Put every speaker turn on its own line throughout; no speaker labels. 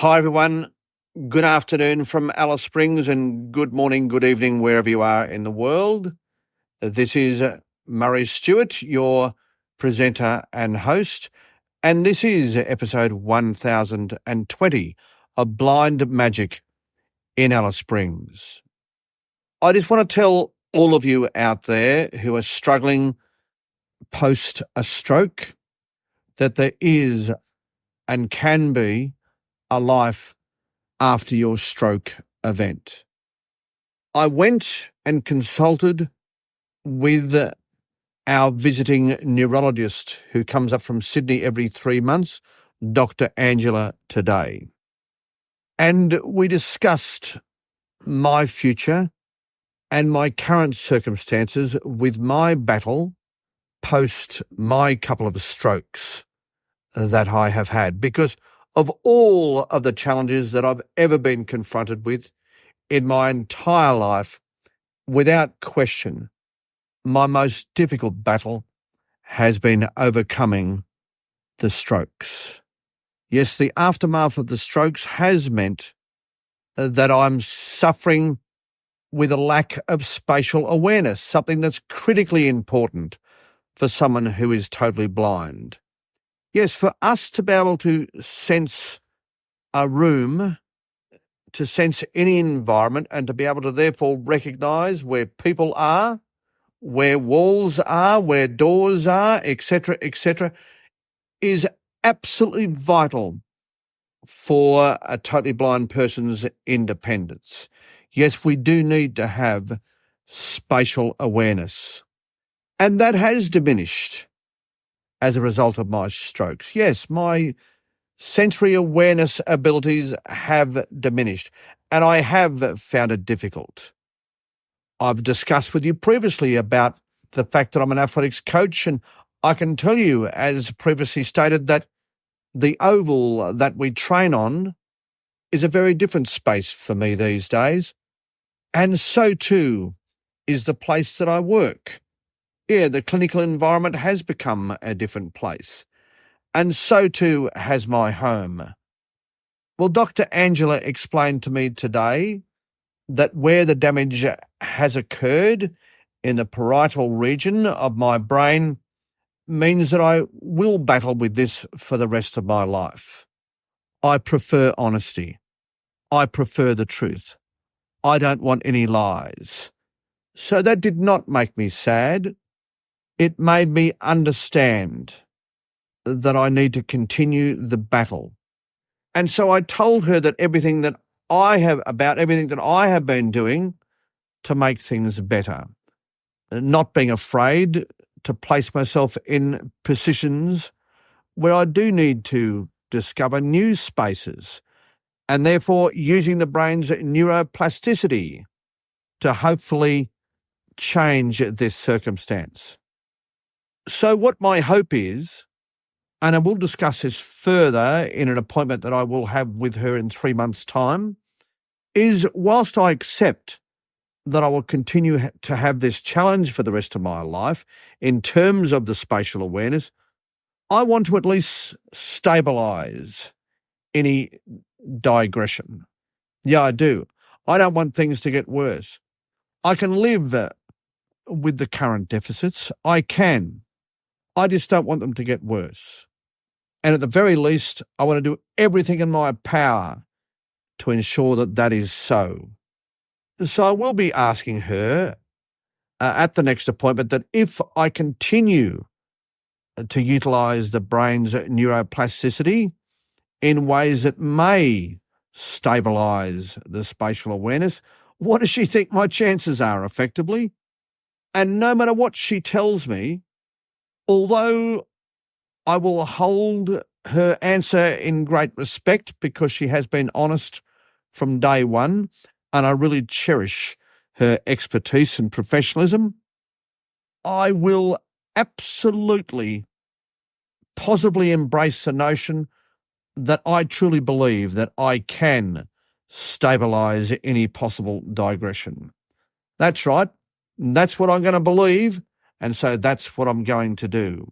Hi, everyone. Good afternoon from Alice Springs and good morning, good evening, wherever you are in the world. This is Murray Stewart, your presenter and host, and this is episode 1020 of Blind Magic in Alice Springs. I just want to tell all of you out there who are struggling post a stroke that there is and can be a life after your stroke event. I went and consulted with our visiting neurologist who comes up from Sydney every 3 months, Dr. Angela Today. And we discussed my future and my current circumstances with my battle post my couple of strokes that I have had, because of all of the challenges that I've ever been confronted with in my entire life, without question, my most difficult battle has been overcoming the strokes. Yes, the aftermath of the strokes has meant that I'm suffering with a lack of spatial awareness, something that's critically important for someone who is totally blind. Yes, for us to be able to sense a room, to sense any environment, and to be able to therefore recognise where people are, where walls are, where doors are, etc., is absolutely vital for a totally blind person's independence. Yes, we do need to have spatial awareness. And that has diminished as a result of my strokes. Yes, my sensory awareness abilities have diminished, and I have found it difficult. I've discussed with you previously about the fact that I'm an athletics coach, and I can tell you, as previously stated, that the oval that we train on is a very different space for me these days, and so too is the place that I work. Yeah, the clinical environment has become a different place, and so too has my home. Well, Dr. Angela explained to me today that where the damage has occurred in the parietal region of my brain means that I will battle with this for the rest of my life. I prefer honesty. I prefer the truth. I don't want any lies. So that did not make me sad. It made me understand that I need to continue the battle. And so I told her that everything that I have been doing to make things better, not being afraid to place myself in positions where I do need to discover new spaces, and therefore using the brain's neuroplasticity to hopefully change this circumstance. So what my hope is, and I will discuss this further in an appointment that I will have with her in 3 months' time, is whilst I accept that I will continue to have this challenge for the rest of my life in terms of the spatial awareness, I want to at least stabilise any digression. Yeah, I do. I don't want things to get worse. I can live with the current deficits. I can. I just don't want them to get worse. And at the very least, I want to do everything in my power to ensure that that is so. So I will be asking her at the next appointment that if I continue to utilise the brain's neuroplasticity in ways that may stabilise the spatial awareness, what does she think my chances are effectively? And no matter what she tells me, although I will hold her answer in great respect because she has been honest from day one, and I really cherish her expertise and professionalism, I will absolutely, positively embrace the notion that I truly believe that I can stabilise any possible digression. That's right. That's what I'm going to believe, and so that's what I'm going to do.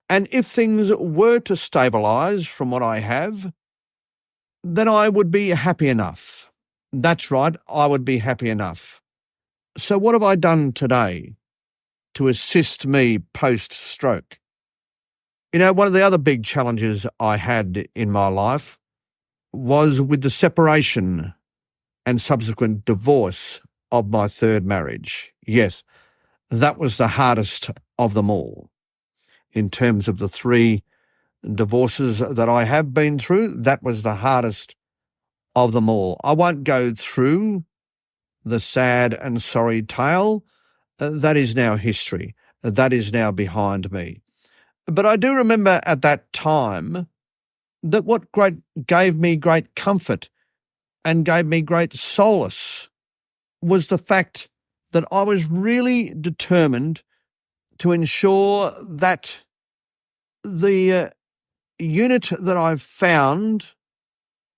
And if things were to stabilise from what I have, then I would be happy enough. That's right, I would be happy enough. So what have I done today to assist me post-stroke? One of the other big challenges I had in my life was with the separation and subsequent divorce of my third marriage. Yes, that was the hardest of them all. In terms of the 3 divorces that I have been through, that was the hardest of them all. I won't go through the sad and sorry tale. That is now history. That is now behind me. But I do remember at that time that what gave me great comfort and gave me great solace was the fact that I was really determined to ensure that the unit that I found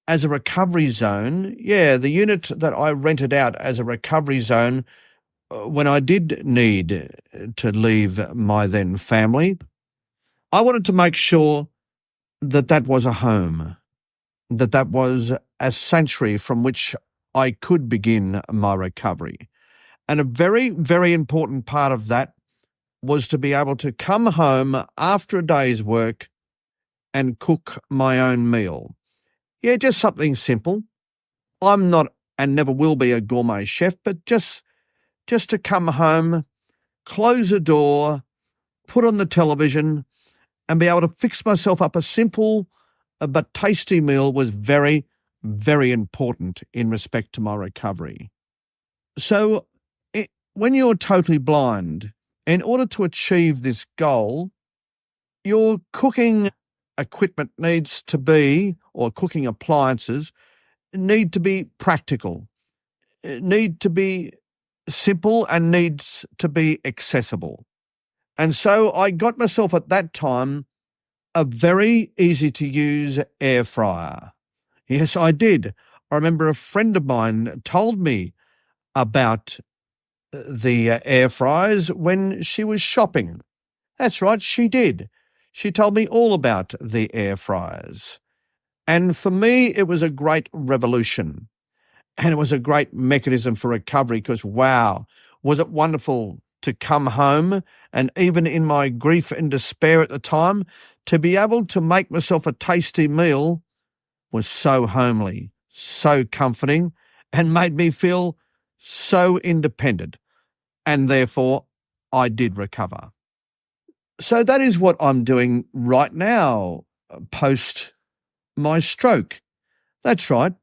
as a recovery zone, the unit that I rented out as a recovery zone when I did need to leave my then family, I wanted to make sure that that was a home, that was a sanctuary from which I could begin my recovery. And a very, very important part of that was to be able to come home after a day's work and cook my own meal. Yeah, just something simple. I'm not and never will be a gourmet chef, but just to come home, close the door, put on the television, and be able to fix myself up a simple but tasty meal was very, very important in respect to my recovery. So when you're totally blind, in order to achieve this goal, your cooking equipment needs to be, or cooking appliances, need to be practical, need to be simple, and needs to be accessible. And so I got myself at that time a very easy-to-use air fryer. Yes, I did. I remember a friend of mine told me about the air fryers when she was shopping. That's right, she did. She told me all about the air fryers. And for me, it was a great revolution. And it was a great mechanism for recovery because, wow, was it wonderful to come home and even in my grief and despair at the time, to be able to make myself a tasty meal was so homely, so comforting, and made me feel so independent. And therefore, I did recover. So that is what I'm doing right now, post my stroke. That's right.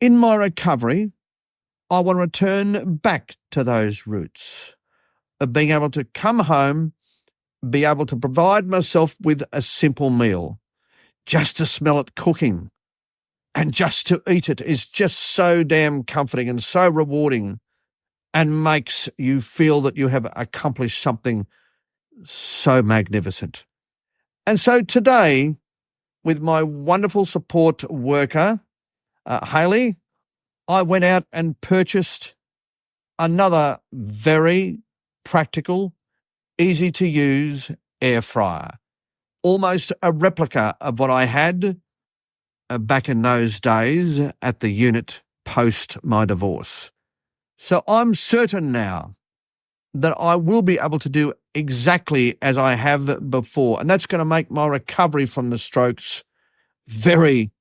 In my recovery, I want to return back to those roots of being able to come home, be able to provide myself with a simple meal. Just to smell it cooking and just to eat it is just so damn comforting and so rewarding and makes you feel that you have accomplished something so magnificent. And so today, with my wonderful support worker, Hayley, I went out and purchased another very practical, easy-to-use air fryer, almost a replica of what I had back in those days at the unit post my divorce. So I'm certain now that I will be able to do exactly as I have before, and that's going to make my recovery from the strokes very,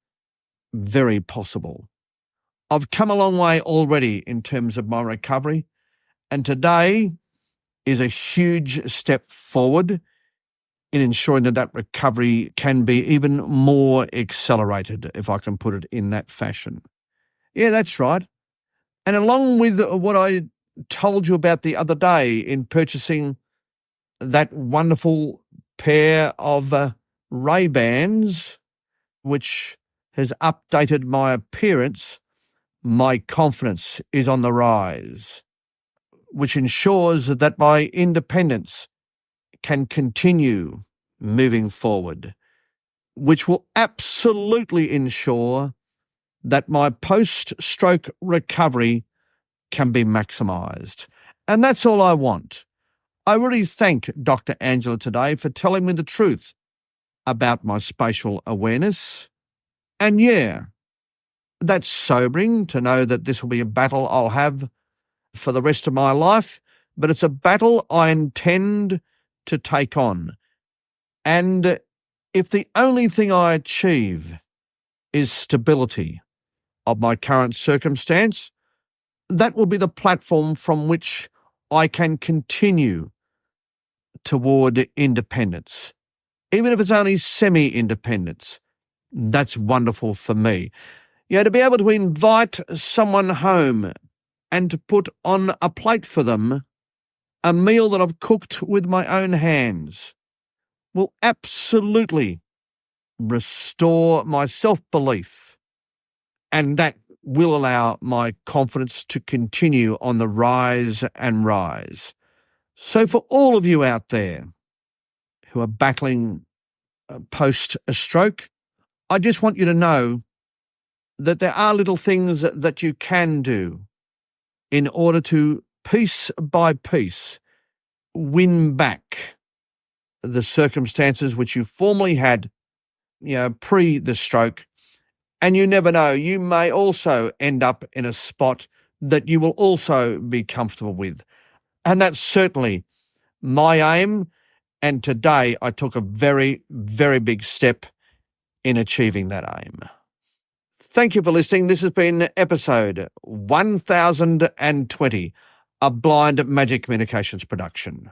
very possible. I've come a long way already in terms of my recovery, and today is a huge step forward in ensuring that that recovery can be even more accelerated, if I can put it in that fashion. Yeah, that's right. And along with what I told you about the other day in purchasing that wonderful pair of Ray-Bans, which has updated my appearance, my confidence is on the rise, which ensures that my independence can continue moving forward, which will absolutely ensure that my post-stroke recovery can be maximised. And that's all I want. I really thank Dr. Angela today for telling me the truth about my spatial awareness. And yeah, That's sobering to know that this will be a battle I'll have for the rest of my life, but it's a battle I intend to take on. And if the only thing I achieve is stability of my current circumstance, that will be the platform from which I can continue toward independence. Even if it's only semi-independence, that's wonderful for me. To be able to invite someone home and to put on a plate for them a meal that I've cooked with my own hands will absolutely restore my self-belief, and that will allow my confidence to continue on the rise and rise. So for all of you out there who are battling post a stroke, I just want you to know that there are little things that you can do in order to, piece by piece, win back the circumstances which you formerly had, pre the stroke. And you never know, you may also end up in a spot that you will also be comfortable with. And that's certainly my aim. And today I took a very, very big step in achieving that aim. Thank you for listening. This has been episode 1020, a Blind Magic Communications production.